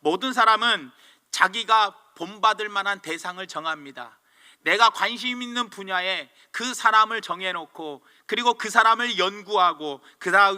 모든 사람은 자기가 본받을 만한 대상을 정합니다. 내가 관심 있는 분야에 그 사람을 정해놓고 그리고 그 사람을 연구하고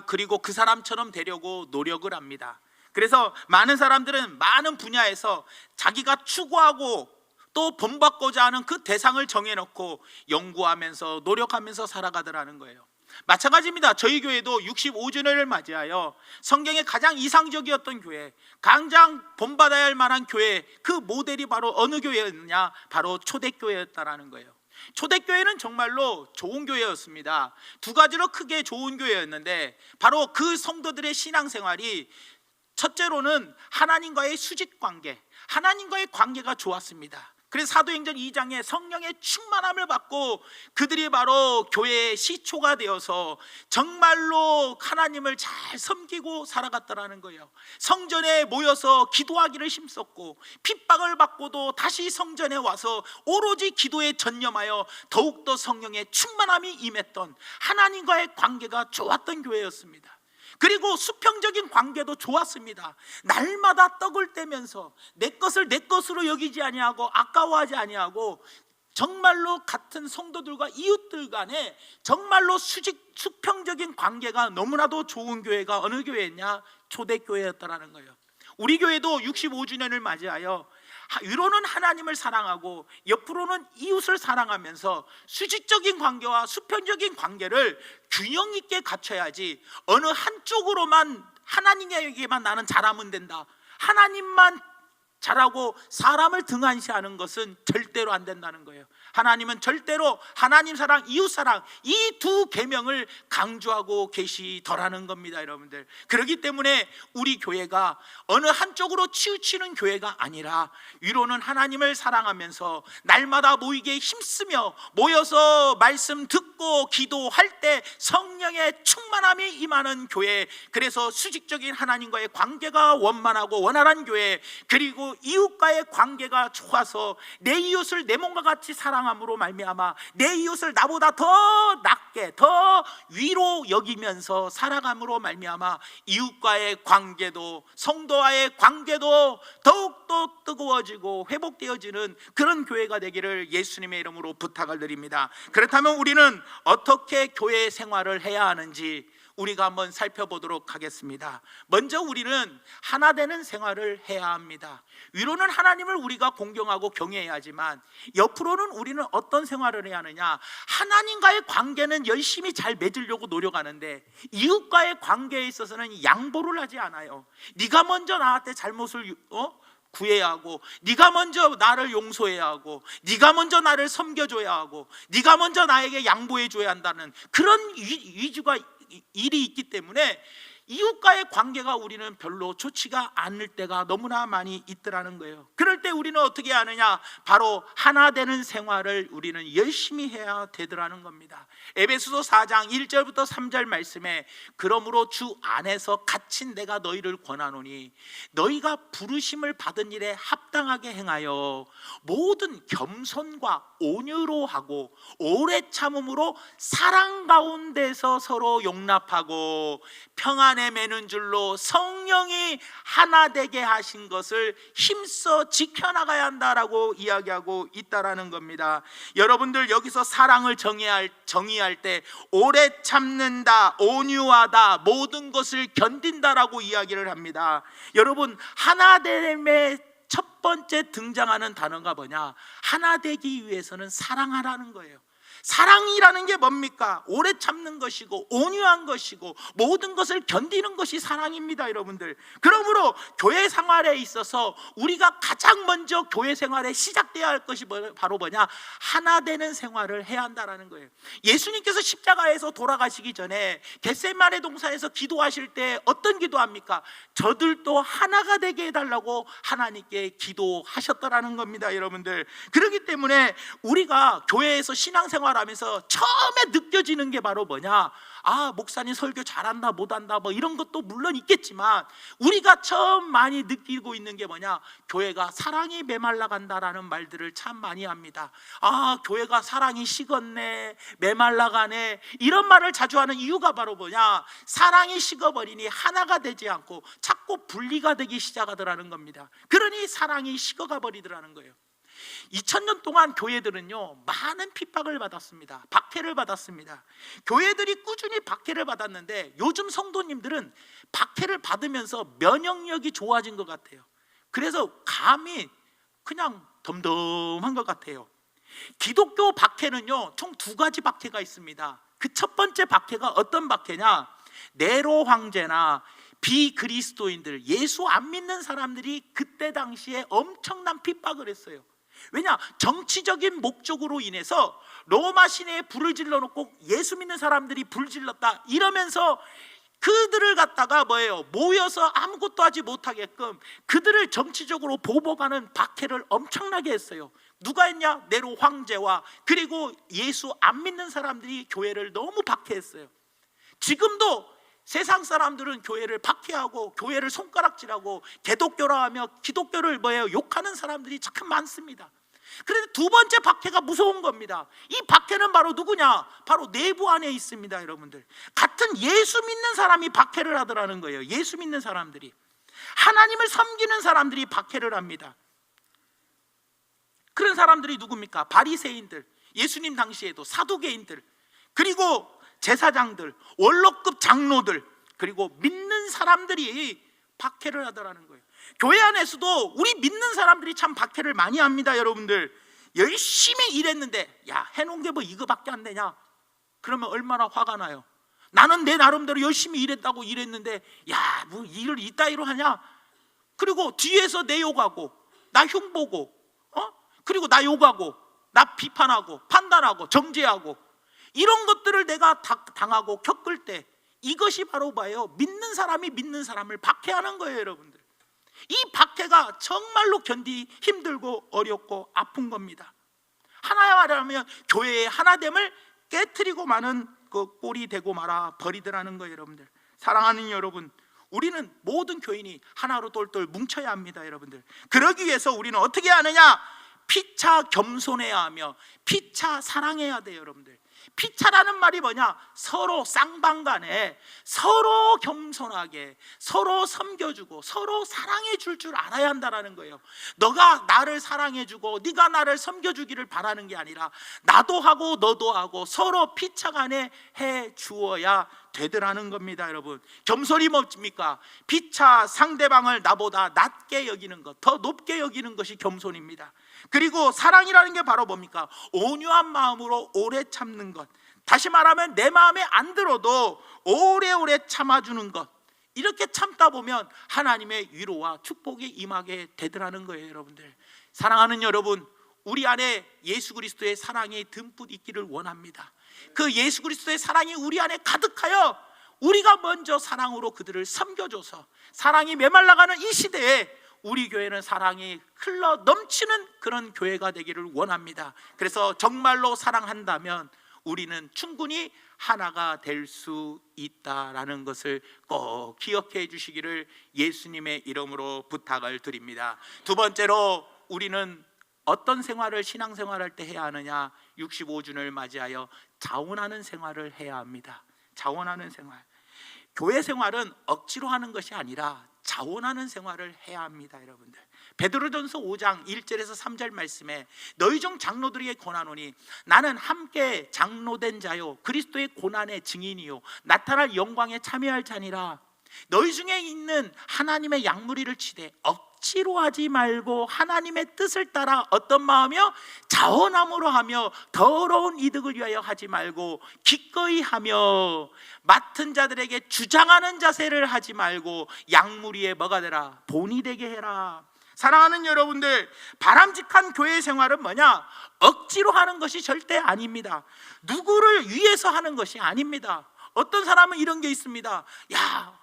그리고 그 사람처럼 되려고 노력을 합니다. 그래서 많은 사람들은 많은 분야에서 자기가 추구하고 또 본받고자 하는 그 대상을 정해놓고 연구하면서 노력하면서 살아가더라는 거예요. 마찬가지입니다. 저희 교회도 65주년을 맞이하여 성경의 가장 이상적이었던 교회, 가장 본받아야 할 만한 교회, 그 모델이 바로 어느 교회였냐? 바로 초대교회였다라는 거예요. 초대교회는 정말로 좋은 교회였습니다. 두 가지로 크게 좋은 교회였는데 바로 그 성도들의 신앙생활이 첫째로는 하나님과의 수직관계, 하나님과의 관계가 좋았습니다. 그래서 사도행전 2장에 성령의 충만함을 받고 그들이 바로 교회의 시초가 되어서 정말로 하나님을 잘 섬기고 살아갔다라는 거예요. 성전에 모여서 기도하기를 힘썼고 핍박을 받고도 다시 성전에 와서 오로지 기도에 전념하여 더욱더 성령의 충만함이 임했던 하나님과의 관계가 좋았던 교회였습니다. 그리고 수평적인 관계도 좋았습니다. 날마다 떡을 떼면서 내 것을 내 것으로 여기지 아니하고 아까워하지 아니하고 정말로 같은 성도들과 이웃들 간에 정말로 수평적인 관계가 너무나도 좋은 교회가 어느 교회였냐? 초대교회였다라는 거예요. 우리 교회도 65주년을 맞이하여 위로는 하나님을 사랑하고 옆으로는 이웃을 사랑하면서 수직적인 관계와 수평적인 관계를 균형 있게 갖춰야지 어느 한쪽으로만 하나님에게만 나는 잘하면 된다, 하나님만 잘하고 사람을 등한시하는 것은 절대로 안 된다는 거예요. 하나님은 절대로 하나님 사랑, 이웃 사랑 이 두 계명을 강조하고 계시더라는 겁니다, 여러분들. 그렇기 때문에 우리 교회가 어느 한쪽으로 치우치는 교회가 아니라 위로는 하나님을 사랑하면서 날마다 모이게 힘쓰며 모여서 말씀 듣고 기도할 때 성령의 충만함이 임하는 교회, 그래서 수직적인 하나님과의 관계가 원만하고 원활한 교회, 그리고 이웃과의 관계가 좋아서 내 이웃을 내 몸과 같이 사랑함으로 말미암아 내 이웃을 나보다 더 낫게 더 위로 여기면서 살아감으로 말미암아 이웃과의 관계도 성도와의 관계도 더욱더 뜨거워지고 회복되어지는 그런 교회가 되기를 예수님의 이름으로 부탁을 드립니다. 그렇다면 우리는 어떻게 교회 생활을 해야 하는지 우리가 한번 살펴보도록 하겠습니다. 먼저 우리는 하나 되는 생활을 해야 합니다. 위로는 하나님을 우리가 공경하고 경외해야 하지만 옆으로는 우리는 어떤 생활을 해야 하느냐? 하나님과의 관계는 열심히 잘 맺으려고 노력하는데 이웃과의 관계에 있어서는 양보를 하지 않아요. 네가 먼저 나한테 잘못을 구해야 하고, 네가 먼저 나를 용서해야 하고, 네가 먼저 나를 섬겨줘야 하고, 네가 먼저 나에게 양보해줘야 한다는 그런 위주가 일이 있기 때문에 이웃과의 관계가 우리는 별로 좋지가 않을 때가 너무나 많이 있더라는 거예요. 그럴 때 우리는 어떻게 하느냐? 바로 하나 되는 생활을 우리는 열심히 해야 되더라는 겁니다. 에베소서 4장 1절부터 3절 말씀에 그러므로 주 안에서 갇힌 내가 너희를 권하노니 너희가 부르심을 받은 일에 합당하게 행하여 모든 겸손과 온유로 하고 오래 참음으로 사랑 가운데서 서로 용납하고 평안에 매는 줄로 성령이 하나 되게 하신 것을 힘써 지켜나가야 한다라고 이야기하고 있다라는 겁니다. 여러분들 여기서 사랑을 정의할 때 오래 참는다, 온유하다, 모든 것을 견딘다라고 이야기를 합니다. 여러분 하나됨의 첫 번째 등장하는 단어가 뭐냐? 하나 되기 위해서는 사랑하라는 거예요. 사랑이라는 게 뭡니까? 오래 참는 것이고 온유한 것이고 모든 것을 견디는 것이 사랑입니다, 여러분들. 그러므로 교회 생활에 있어서 우리가 가장 먼저 교회 생활에 시작돼야 할 것이 바로 뭐냐? 하나 되는 생활을 해야 한다는 거예요. 예수님께서 십자가에서 돌아가시기 전에 겟세마네 동산에서 기도하실 때 어떤 기도합니까? 저들도 하나가 되게 해달라고 하나님께 기도하셨다라는 겁니다, 여러분들. 그렇기 때문에 우리가 교회에서 신앙생활 생활하면서 처음에 느껴지는 게 바로 뭐냐? 아, 목사님 설교 잘한다 못한다 뭐 이런 것도 물론 있겠지만, 우리가 처음 많이 느끼고 있는 게 뭐냐? 교회가 사랑이 메말라 간다라는 말들을 참 많이 합니다. 아, 교회가 사랑이 식었네, 메말라 가네, 이런 말을 자주 하는 이유가 바로 뭐냐? 사랑이 식어버리니 하나가 되지 않고 자꾸 분리가 되기 시작하더라는 겁니다. 그러니 사랑이 식어가 버리더라는 거예요. 2000년 동안 교회들은요, 많은 핍박을 받았습니다. 박해를 받았습니다. 교회들이 꾸준히 박해를 받았는데, 요즘 성도님들은 박해를 받으면서 면역력이 좋아진 것 같아요. 그래서 감이 그냥 덤덤한 것 같아요. 기독교 박해는요, 총 2가지 박해가 있습니다. 그 첫 번째 박해가 어떤 박해냐? 네로 황제나 비그리스도인들, 예수 안 믿는 사람들이 그때 당시에 엄청난 핍박을 했어요. 왜냐? 정치적인 목적으로 인해서 로마 시내에 불을 질러놓고 예수 믿는 사람들이 불 질렀다 이러면서 그들을 갖다가 모여서 아무것도 하지 못하게끔 그들을 정치적으로 보복하는 박해를 엄청나게 했어요. 누가 했냐? 네로 황제와 그리고 예수 안 믿는 사람들이 교회를 너무 박해했어요. 지금도 세상 사람들은 교회를 박해하고 교회를 손가락질하고 개독교라 하며 기독교를 욕하는 사람들이 참 많습니다. 그런데 2번째 박해가 무서운 겁니다. 이 박해는 바로 누구냐? 바로 내부 안에 있습니다. 여러분들, 같은 예수 믿는 사람이 박해를 하더라는 거예요. 예수 믿는 사람들이, 하나님을 섬기는 사람들이 박해를 합니다. 그런 사람들이 누굽니까? 바리새인들, 예수님 당시에도 사두개인들, 그리고 제사장들, 원로급 장로들, 그리고 믿는 사람들이 박해를 하더라는 거예요. 교회 안에서도 우리 믿는 사람들이 참 박해를 많이 합니다. 여러분들, 열심히 일했는데 야, 해놓은 게 뭐 이거밖에 안 되냐? 그러면 얼마나 화가 나요. 나는 내 나름대로 열심히 일했다고 일했는데 야, 뭐 일을 이따위로 하냐? 그리고 뒤에서 내 욕하고 나 흉보고 그리고 나 욕하고 나 비판하고 판단하고 정죄하고 이런 것들을 내가 당하고 겪을 때, 이것이 바로 믿는 사람이 믿는 사람을 박해하는 거예요. 여러분들, 이 박해가 정말로 견디기 힘들고 어렵고 아픈 겁니다. 하나야 말하면 교회의 하나됨을 깨트리고 마는 그 꼴이 되고 말아 버리더라는 거예요. 여러분들, 사랑하는 여러분, 우리는 모든 교인이 하나로 똘똘 뭉쳐야 합니다. 여러분들, 그러기 위해서 우리는 어떻게 하느냐? 피차 겸손해야 하며 피차 사랑해야 돼요. 여러분들, 피차라는 말이 뭐냐? 서로 쌍방간에 서로 겸손하게 서로 섬겨주고 서로 사랑해 줄 알아야 한다는 거예요. 너가 나를 사랑해 주고 네가 나를 섬겨주기를 바라는 게 아니라 나도 하고 너도 하고 서로 피차간에 해 주어야 되더라는 겁니다. 여러분, 겸손이 뭡니까? 피차 상대방을 나보다 낮게 여기는 것, 더 높게 여기는 것이 겸손입니다. 그리고 사랑이라는 게 바로 뭡니까? 온유한 마음으로 오래 참는 것, 다시 말하면 내 마음에 안 들어도 오래오래 참아주는 것, 이렇게 참다 보면 하나님의 위로와 축복이 임하게 되더라는 거예요. 여러분들, 사랑하는 여러분, 우리 안에 예수 그리스도의 사랑이 듬뿍 있기를 원합니다. 그 예수 그리스도의 사랑이 우리 안에 가득하여 우리가 먼저 사랑으로 그들을 섬겨줘서 사랑이 메말라가는 이 시대에 우리 교회는 사랑이 흘러 넘치는 그런 교회가 되기를 원합니다. 그래서 정말로 사랑한다면 우리는 충분히 하나가 될 수 있다라는 것을 꼭 기억해 주시기를 예수님의 이름으로 부탁을 드립니다. 2번째로, 우리는 어떤 생활을 신앙생활할 때 해야 하느냐? 65주년을 맞이하여 자원하는 생활을 해야 합니다. 자원하는 생활, 교회 생활은 억지로 하는 것이 아니라 자원하는 생활을 해야 합니다. 여러분들, 베드로전서 5장 1절에서 3절 말씀에 너희 중 장로들에게 권하노니 나는 함께 장로된 자요 그리스도의 고난의 증인이요 나타날 영광에 참여할 자니라. 너희 중에 있는 하나님의 양무리를 치되 억지로 하지 말고 하나님의 뜻을 따라 어떤 마음이요? 자원함으로 하며 더러운 이득을 위하여 하지 말고 기꺼이 하며 맡은 자들에게 주장하는 자세를 하지 말고 양무리에 뭐가 되라? 본이 되게 해라. 사랑하는 여러분들, 바람직한 교회 생활은 뭐냐? 억지로 하는 것이 절대 아닙니다. 누구를 위해서 하는 것이 아닙니다. 어떤 사람은 이런 게 있습니다. 야,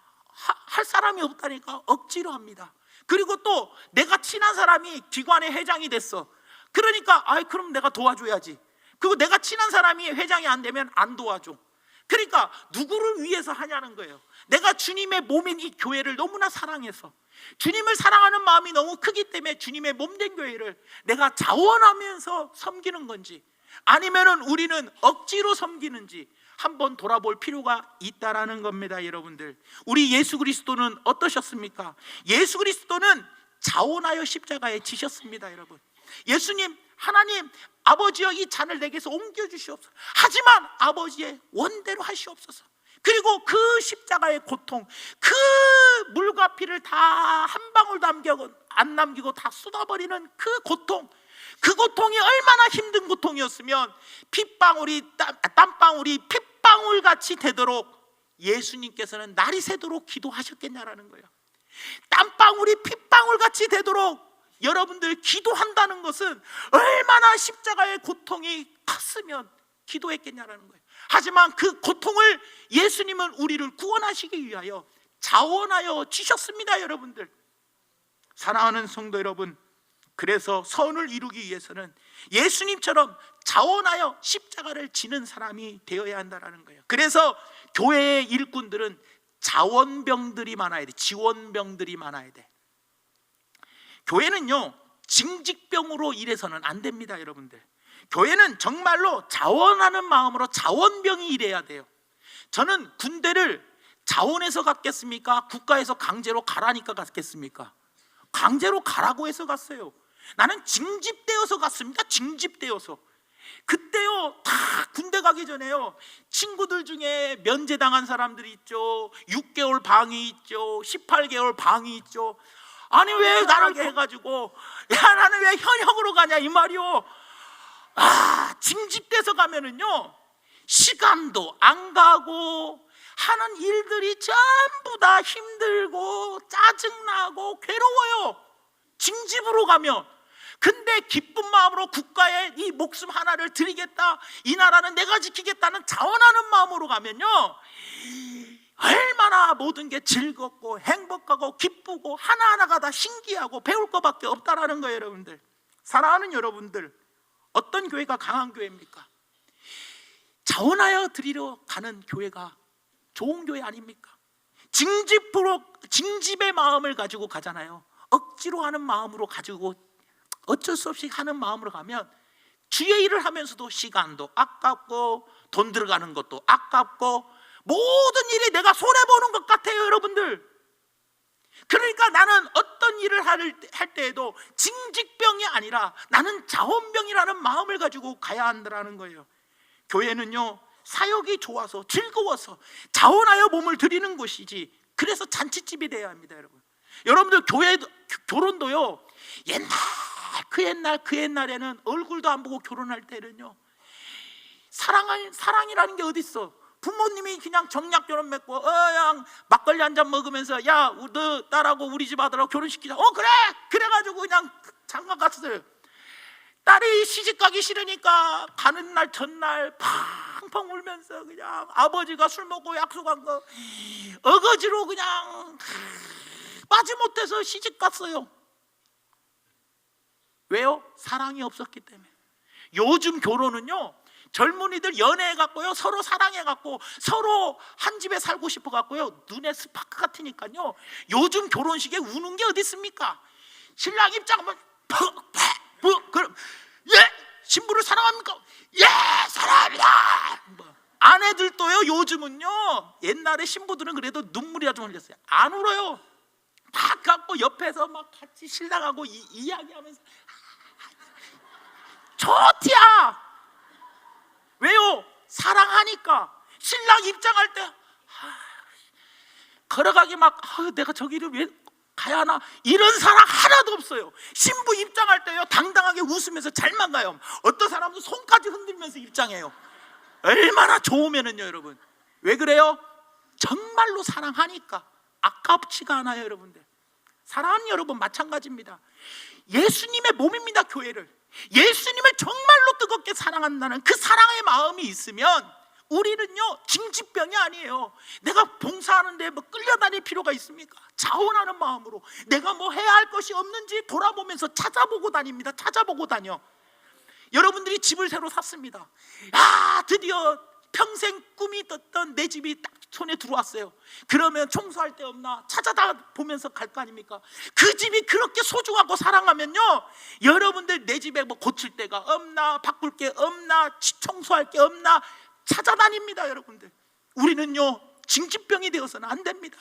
할 사람이 없다니까 억지로 합니다. 그리고 또 내가 친한 사람이 기관의 회장이 됐어. 그러니까 그럼 내가 도와줘야지. 그리고 내가 친한 사람이 회장이 안 되면 안 도와줘. 그러니까 누구를 위해서 하냐는 거예요. 내가 주님의 몸인 이 교회를 너무나 사랑해서, 주님을 사랑하는 마음이 너무 크기 때문에 주님의 몸된 교회를 내가 자원하면서 섬기는 건지, 아니면은 우리는 억지로 섬기는지 한번 돌아볼 필요가 있다라는 겁니다. 여러분들, 우리 예수 그리스도는 어떠셨습니까? 예수 그리스도는 자원하여 십자가에 지셨습니다. 여러분, 예수님, 하나님 아버지여, 이 잔을 내게서 옮겨주시옵소서. 하지만 아버지의 원대로 하시옵소서. 그리고 그 십자가의 고통, 그 물과 피를 다 한 방울도 안 남기고 다 쏟아버리는 그 고통, 그 고통이 얼마나 힘든 고통이었으면 땀방울이 핏방울 같이 되도록 예수님께서는 날이 새도록 기도하셨겠냐라는 거예요. 땀방울이 핏방울 같이 되도록 여러분들 기도한다는 것은 얼마나 십자가의 고통이 컸으면 기도했겠냐라는 거예요. 하지만 그 고통을 예수님은 우리를 구원하시기 위하여 자원하여 주셨습니다. 여러분들, 사랑하는 성도 여러분, 그래서 선을 이루기 위해서는 예수님처럼 자원하여 십자가를 지는 사람이 되어야 한다는 거예요. 그래서 교회의 일꾼들은 자원병들이 많아야 돼. 지원병들이 많아야 돼. 교회는요, 징직병으로 일해서는 안 됩니다. 여러분들, 교회는 정말로 자원하는 마음으로 자원병이 일해야 돼요. 저는 군대를 자원해서 갔겠습니까? 국가에서 강제로 가라니까 갔겠습니까? 강제로 가라고 해서 갔어요. 나는 징집되어서 갔습니다. 징집되어서. 그때요, 다 군대 가기 전에요, 친구들 중에 면제당한 사람들이 있죠. 6개월 방이 있죠. 18개월 방이 있죠. 아니 왜 나를 해가지고, 야 나는 왜 현역으로 가냐 이 말이요. 징집돼서 가면은요, 시간도 안 가고 하는 일들이 전부 다 힘들고 짜증나고 괴로워요, 징집으로 가면. 근데 기쁜 마음으로 국가에 이 목숨 하나를 드리겠다, 이 나라는 내가 지키겠다는 자원하는 마음으로 가면요, 얼마나 모든 게 즐겁고 행복하고 기쁘고 하나하나가 다 신기하고 배울 것밖에 없다라는 거예요. 여러분들, 사랑하는 여러분들, 어떤 교회가 강한 교회입니까? 자원하여 드리러 가는 교회가 좋은 교회 아닙니까? 징집의 마음을 가지고 가잖아요. 억지로 하는 마음으로 가지고 어쩔 수 없이 하는 마음으로 가면 주의 일을 하면서도 시간도 아깝고 돈 들어가는 것도 아깝고 모든 일이 내가 손해보는 것 같아요. 여러분들, 그러니까 나는 어떤 일을 할 때에도 징직병이 아니라 나는 자원병이라는 마음을 가지고 가야 한다는 거예요. 교회는요, 사역이 좋아서 즐거워서 자원하여 몸을 드리는 곳이지, 그래서 잔치집이 돼야 합니다. 여러분들 결혼도요, 그 옛날에는 얼굴도 안 보고 결혼할 때는요, 사랑이라는 게 어디 있어? 부모님이 그냥 정략 결혼 맺고 그냥 막걸리 한 잔 먹으면서, 야 너 딸하고 우리 집 아들하고 결혼시키자. 그래! 그래가지고 그냥 장가 갔어요. 딸이 시집 가기 싫으니까 가는 날 전날 팡팡 울면서 그냥 아버지가 술 먹고 약속한 거 어거지로 그냥 빠지못해서 시집 갔어요. 왜요? 사랑이 없었기 때문에. 요즘 결혼은요, 젊은이들 연애해갖고요, 서로 사랑해갖고 서로 한 집에 살고 싶어갖고요, 눈에 스파크 같으니까요, 요즘 결혼식에 우는 게 어디 있습니까? 신랑 입장하면 그럼 예! 신부를 사랑합니까? 예! 사랑합니다! 아내들도요, 요즘은요, 옛날에 신부들은 그래도 눈물이라 좀 흘렸어요. 안 울어요. 막 갖고 옆에서 막 같이 신랑하고 이야기하면서 좋디야. 왜요? 사랑하니까. 신랑 입장할 때 걸어가기 막 내가 저기를 왜 가야 하나, 이런 사람 하나도 없어요. 신부 입장할 때요, 당당하게 웃으면서 잘만 가요. 어떤 사람은 손까지 흔들면서 입장해요. 얼마나 좋으면은요. 여러분, 왜 그래요? 정말로 사랑하니까. 아깝지가 않아요. 여러분들, 사랑하는 여러분 마찬가지입니다. 예수님의 몸입니다. 교회를 예수님을 정말로 뜨겁게 사랑한다는 그 사랑의 마음이 있으면 우리는요, 징집병이 아니에요. 내가 봉사하는데 뭐 끌려다닐 필요가 있습니까? 자원하는 마음으로 내가 뭐 해야 할 것이 없는지 돌아보면서 찾아보고 다닙니다. 찾아보고 다녀. 여러분들이 집을 새로 샀습니다. 아, 드디어 평생 꿈이 떴던 내 집이 딱 손에 들어왔어요. 그러면 청소할 데 없나 찾아다 보면서 갈 거 아닙니까? 그 집이 그렇게 소중하고 사랑하면요, 여러분들 내 집에 뭐 고칠 데가 없나, 바꿀 게 없나, 청소할 게 없나 찾아다닙니다. 여러분들, 우리는요 징집병이 되어서는 안 됩니다.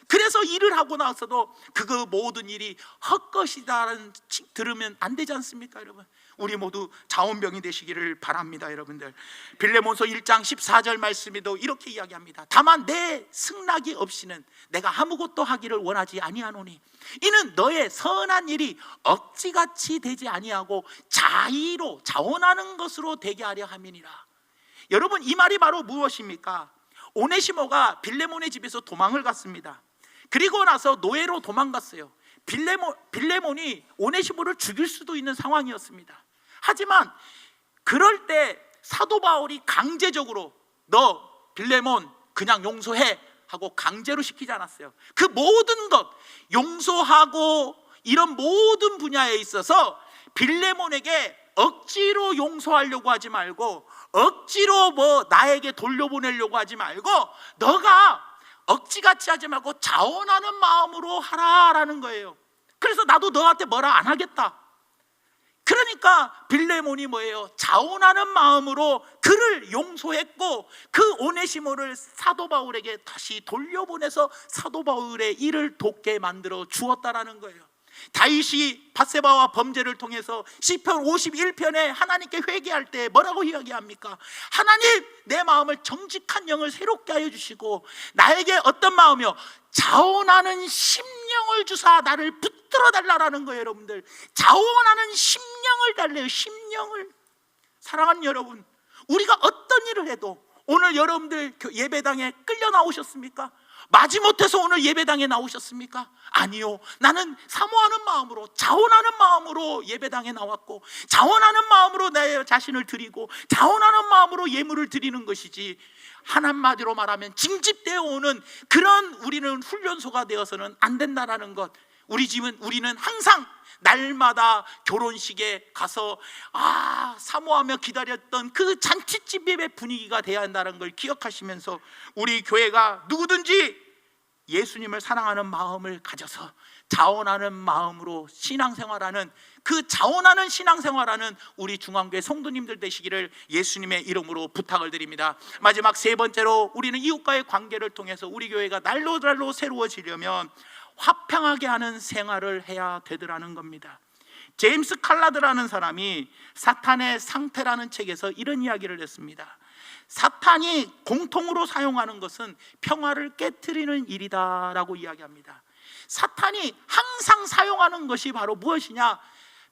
그래서 일을 하고 나서도 그거 모든 일이 헛것이다라는 들으면 안 되지 않습니까? 여러분, 우리 모두 자원병이 되시기를 바랍니다. 여러분들, 빌레몬서 1장 14절 말씀에도 이렇게 이야기합니다. 다만 내 승낙이 없이는 내가 아무것도 하기를 원하지 아니하노니 이는 너의 선한 일이 억지같이 되지 아니하고 자의로 자원하는 것으로 되게 하려 함이니라. 여러분, 이 말이 바로 무엇입니까? 오네시모가 빌레몬의 집에서 도망을 갔습니다. 그리고 나서 노예로 도망갔어요. 빌레몬이 오네시모를 죽일 수도 있는 상황이었습니다. 하지만 그럴 때 사도 바울이 강제적으로 너 빌레몬 그냥 용서해 하고 강제로 시키지 않았어요. 그 모든 것, 용서하고 이런 모든 분야에 있어서 빌레몬에게 억지로 용서하려고 하지 말고, 억지로 뭐 나에게 돌려보내려고 하지 말고, 너가 억지같이 하지 말고 자원하는 마음으로 하라라는 거예요. 그래서 나도 너한테 뭐라 안 하겠다. 그러니까 빌레몬이 뭐예요? 자원하는 마음으로 그를 용서했고, 그 오네시모를 사도 바울에게 다시 돌려보내서 사도 바울의 일을 돕게 만들어 주었다라는 거예요. 다윗이 밧세바와 범죄를 통해서 시편 51편에 하나님께 회개할 때 뭐라고 이야기합니까? 하나님, 내 마음을 정직한 영을 새롭게 하여 주시고 나에게 어떤 마음이요? 자원하는 심령을 주사 나를 붙들어 달라라는 거예요. 여러분들, 자원하는 심령을 달래요. 심령을. 사랑하는 여러분, 우리가 어떤 일을 해도 오늘 여러분들 예배당에 끌려 나오셨습니까? 마지못해서 오늘 예배당에 나오셨습니까? 아니요, 나는 사모하는 마음으로, 자원하는 마음으로 예배당에 나왔고, 자원하는 마음으로 내 자신을 드리고, 자원하는 마음으로 예물을 드리는 것이지, 한마디로 말하면 징집되어 오는 그런 우리는 훈련소가 되어서는 안 된다라는 것. 우리는 항상 날마다 결혼식에 가서 사모하며 기다렸던 그 잔치집의 분위기가 되어야 한다는 걸 기억하시면서, 우리 교회가 누구든지 예수님을 사랑하는 마음을 가져서 자원하는 마음으로 신앙생활하는, 그 자원하는 신앙생활하는 우리 중앙교회 성도님들 되시기를 예수님의 이름으로 부탁을 드립니다. 마지막 세 번째로, 우리는 이웃과의 관계를 통해서 우리 교회가 날로 새로워지려면 화평하게 하는 생활을 해야 되더라는 겁니다. 제임스 칼라드라는 사람이 사탄의 상태라는 책에서 이런 이야기를 했습니다. 사탄이 공통으로 사용하는 것은 평화를 깨트리는 일이다라고 이야기합니다. 사탄이 항상 사용하는 것이 바로 무엇이냐?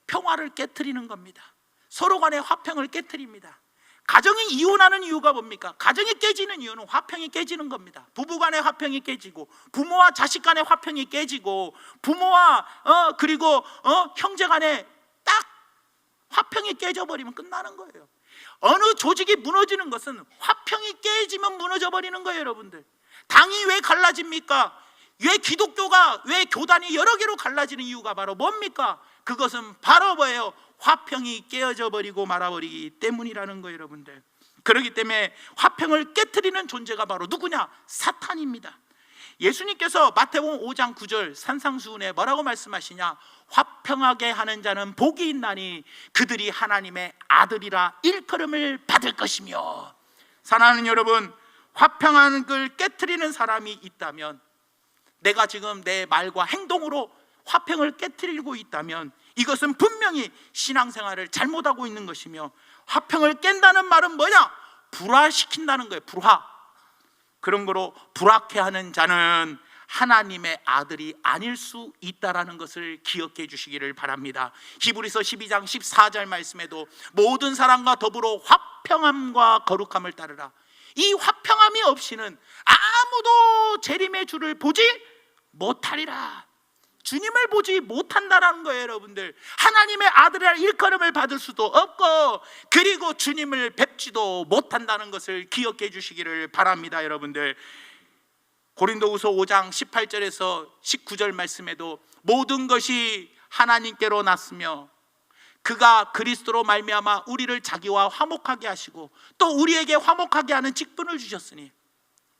평화를 깨트리는 겁니다. 서로 간의 화평을 깨트립니다. 가정이 이혼하는 이유가 뭡니까? 가정이 깨지는 이유는 화평이 깨지는 겁니다. 부부 간의 화평이 깨지고, 부모와 자식 간의 화평이 깨지고, 부모와 그리고 형제 간의 딱 화평이 깨져버리면 끝나는 거예요. 어느 조직이 무너지는 것은 화평이 깨지면 무너져 버리는 거예요. 여러분들, 당이 왜 갈라집니까? 왜 기독교가, 왜 교단이 여러 개로 갈라지는 이유가 바로 뭡니까? 그것은 바로 뭐예요? 화평이 깨어져 버리고 말아버리기 때문이라는 거예요. 여러분들, 그렇기 때문에 화평을 깨트리는 존재가 바로 누구냐? 사탄입니다. 예수님께서 마태복음 5장 9절 산상수훈에 뭐라고 말씀하시냐? 화평하게 하는 자는 복이 있나니 그들이 하나님의 아들이라 일컬음을 받을 것이며. 사랑하는 여러분, 화평하는 걸 깨트리는 사람이 있다면, 내가 지금 내 말과 행동으로 화평을 깨트리고 있다면 이것은 분명히 신앙생활을 잘못하고 있는 것이며, 화평을 깬다는 말은 뭐냐? 불화시킨다는 거예요. 불화. 그런 거로 불화케 하는 자는 하나님의 아들이 아닐 수 있다라는 것을 기억해 주시기를 바랍니다. 히브리서 12장 14절 말씀에도 모든 사람과 더불어 화평함과 거룩함을 따르라. 이 화평함이 없이는 아무도 재림의 주를 보지 못하리라. 주님을 보지 못한다라는 거예요. 여러분들, 하나님의 아들이라 일컬음을 받을 수도 없고, 그리고 주님을 뵙지도 못한다는 것을 기억해 주시기를 바랍니다. 여러분들, 고린도후서 5장 18절에서 19절 말씀에도 모든 것이 하나님께로 났으며 그가 그리스도로 말미암아 우리를 자기와 화목하게 하시고 또 우리에게 화목하게 하는 직분을 주셨으니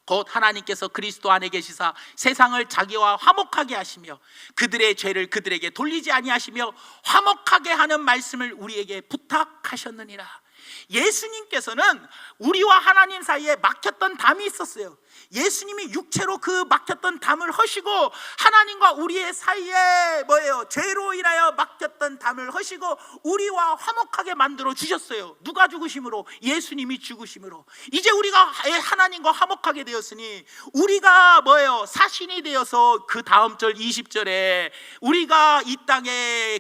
곧 하나님께서 그리스도 안에 계시사 세상을 자기와 화목하게 하시며 그들의 죄를 그들에게 돌리지 아니하시며 화목하게 하는 말씀을 우리에게 부탁하셨느니라. 예수님께서는 우리와 하나님 사이에 막혔던 담이 있었어요. 예수님이 육체로 그 막혔던 담을 허시고 하나님과 우리의 사이에 죄로 인하여 막혔던 담을 허시고 우리와 화목하게 만들어 주셨어요. 누가 죽으심으로? 예수님이 죽으심으로. 이제 우리가 하나님과 화목하게 되었으니 우리가 사신이 되어서 그 다음 절 20절에 우리가 이 땅에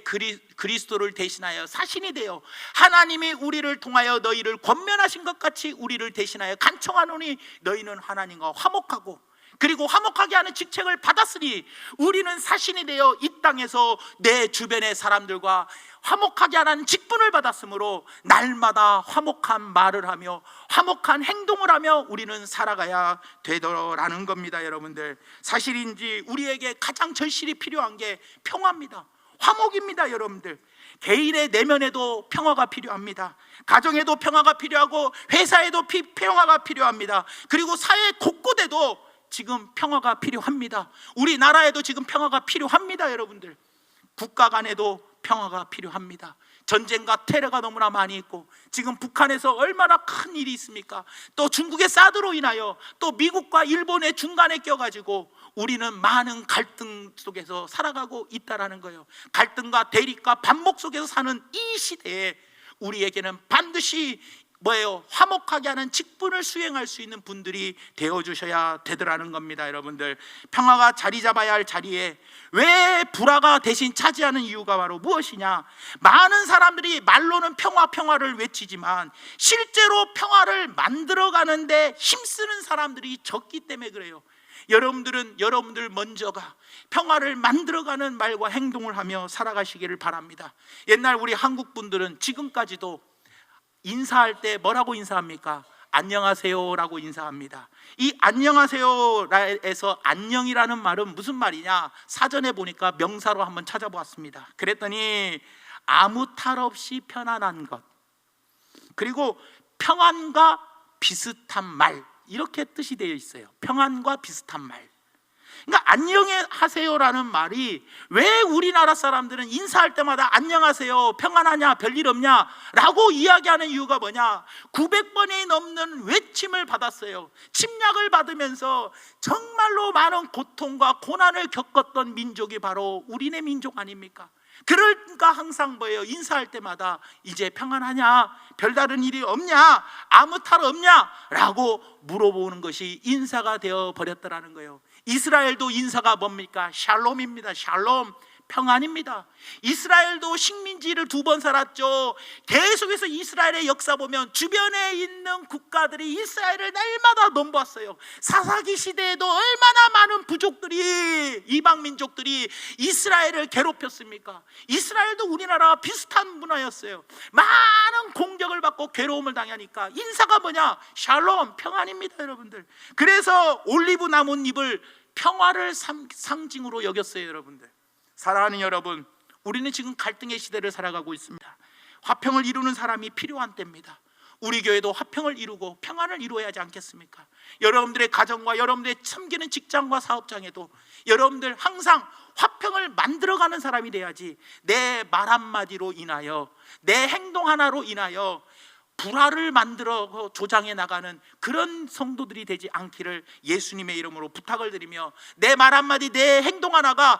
그리스도를 대신하여 사신이 되어 하나님이 우리를 통하여 너희를 권면하신 것 같이 우리를 대신하여 간청하노니 너희는 하나님과 화목하고 그리고 화목하게 하는 직책을 받았으니 우리는 사신이 되어 이 땅에서 내 주변의 사람들과 화목하게 하는 직분을 받았으므로 날마다 화목한 말을 하며 화목한 행동을 하며 우리는 살아가야 되더라는 겁니다. 여러분들, 사실인지 우리에게 가장 절실히 필요한 게 평화입니다. 화목입니다. 여러분들, 개인의 내면에도 평화가 필요합니다. 가정에도 평화가 필요하고 회사에도 평화가 필요합니다. 그리고 사회 곳곳에도 지금 평화가 필요합니다. 우리나라에도 지금 평화가 필요합니다. 여러분들, 국가 간에도 평화가 필요합니다. 전쟁과 테러가 너무나 많이 있고 지금 북한에서 얼마나 큰 일이 있습니까? 또 중국의 사드로 인하여 또 미국과 일본의 중간에 껴가지고 우리는 많은 갈등 속에서 살아가고 있다라는 거예요. 갈등과 대립과 반목 속에서 사는 이 시대에 우리에게는 반드시 화목하게 하는 직분을 수행할 수 있는 분들이 되어주셔야 되더라는 겁니다. 여러분들, 평화가 자리 잡아야 할 자리에 왜 불화가 대신 차지하는 이유가 바로 무엇이냐? 많은 사람들이 말로는 평화를 외치지만 실제로 평화를 만들어가는데 힘쓰는 사람들이 적기 때문에 그래요. 여러분들 먼저가 평화를 만들어가는 말과 행동을 하며 살아가시기를 바랍니다. 옛날 우리 한국 분들은 지금까지도 인사할 때 뭐라고 인사합니까? 안녕하세요라고 인사합니다. 이 안녕하세요에서 안녕이라는 말은 무슨 말이냐? 사전에 보니까 명사로 한번 찾아보았습니다. 그랬더니 아무 탈 없이 편안한 것, 그리고 평안과 비슷한 말, 이렇게 뜻이 되어 있어요. 평안과 비슷한 말. 그러니까 안녕하세요라는 말이 왜 우리나라 사람들은 인사할 때마다 안녕하세요, 평안하냐, 별일 없냐 라고 이야기하는 이유가 뭐냐? 900번이 넘는 외침을 받았어요. 침략을 받으면서 정말로 많은 고통과 고난을 겪었던 민족이 바로 우리네 민족 아닙니까? 그러니까 항상 인사할 때마다 이제 평안하냐, 별다른 일이 없냐, 아무 탈 없냐 라고 물어보는 것이 인사가 되어 버렸더라는 거예요. 이스라엘도 인사가 뭡니까? 샬롬입니다. 샬롬, 평안입니다. 이스라엘도 식민지를 2번 살았죠. 계속해서 이스라엘의 역사 보면 주변에 있는 국가들이 이스라엘을 날마다 넘보았어요. 사사기 시대에도 얼마나 많은 부족들이, 이방 민족들이 이스라엘을 괴롭혔습니까? 이스라엘도 우리나라와 비슷한 문화였어요. 많은 공격을 받고 괴로움을 당하니까 인사가 뭐냐? 샬롬, 평안입니다. 여러분들, 그래서 올리브 나뭇잎을 평화를 상징으로 여겼어요. 여러분들, 사랑하는 여러분, 우리는 지금 갈등의 시대를 살아가고 있습니다. 화평을 이루는 사람이 필요한 때입니다. 우리 교회도 화평을 이루고 평안을 이루어야 하지 않겠습니까? 여러분들의 가정과 여러분들의 섬기는 직장과 사업장에도 여러분들 항상 화평을 만들어가는 사람이 돼야지, 내 말 한마디로 인하여, 내 행동 하나로 인하여 불화를 만들어 조장해 나가는 그런 성도들이 되지 않기를 예수님의 이름으로 부탁을 드리며, 내 말 한마디, 내 행동 하나가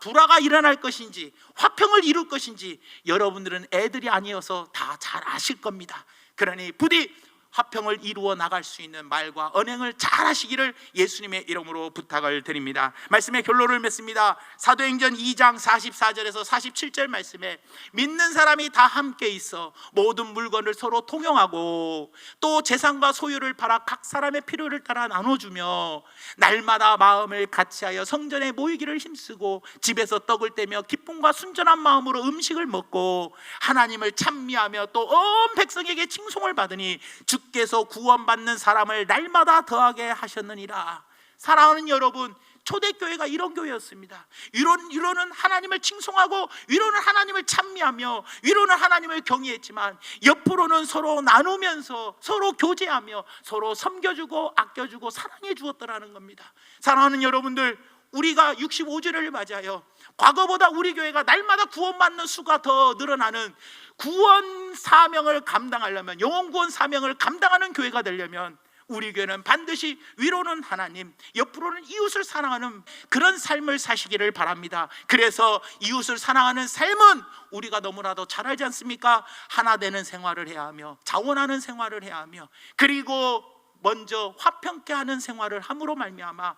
불화가 일어날 것인지 화평을 이룰 것인지 여러분들은 애들이 아니어서 다 잘 아실 겁니다. 그러니 부디 화평을 이루어 나갈 수 있는 말과 언행을 잘 하시기를 예수님의 이름으로 부탁을 드립니다. 말씀의 결론을 맺습니다. 사도행전 2장 44절에서 47절 말씀에 믿는 사람이 다 함께 있어 모든 물건을 서로 통용하고 또 재산과 소유를 팔아 각 사람의 필요를 따라 나눠주며 날마다 마음을 같이하여 성전에 모이기를 힘쓰고 집에서 떡을 떼며 기쁨과 순전한 마음으로 음식을 먹고 하나님을 찬미하며 또 온 백성에게 칭송을 받으니 주께서 구원받는 사람을 날마다 더하게 하셨느니라. 사랑하는 여러분, 초대교회가 이런 교회였습니다. 위로는 하나님을 칭송하고, 위로는 하나님을 찬미하며, 위로는 하나님을 경외했지만, 옆으로는 서로 나누면서 서로 교제하며 서로 섬겨주고 아껴주고 사랑해 주었더라는 겁니다. 사랑하는 여러분들, 우리가 65주를 맞아요. 과거보다 우리 교회가 날마다 구원받는 수가 더 늘어나는, 구원 사명을 감당하려면, 영혼 구원 사명을 감당하는 교회가 되려면 우리 교회는 반드시 위로는 하나님, 옆으로는 이웃을 사랑하는 그런 삶을 사시기를 바랍니다. 그래서 이웃을 사랑하는 삶은 우리가 너무나도 잘 알지 않습니까? 하나 되는 생활을 해야 하며, 자원하는 생활을 해야 하며, 그리고 먼저 화평케 하는 생활을 함으로 말미암아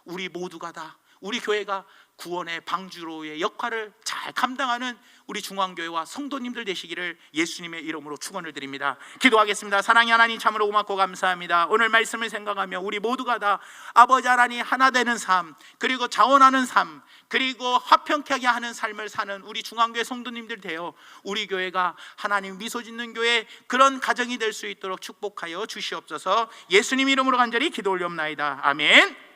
우리 모두가 다, 우리 교회가 구원의 방주로의 역할을 잘 감당하는 우리 중앙교회와 성도님들 되시기를 예수님의 이름으로 축원을 드립니다. 기도하겠습니다. 사랑의 하나님, 참으로 고맙고 감사합니다. 오늘 말씀을 생각하며 우리 모두가 다 아버지 하나님 하나 되는 삶, 그리고 자원하는 삶, 그리고 화평케 하는 삶을 사는 우리 중앙교회 성도님들 되어 우리 교회가 하나님 미소 짓는 교회, 그런 가정이 될 수 있도록 축복하여 주시옵소서. 예수님 이름으로 간절히 기도 올려옵나이다. 아멘.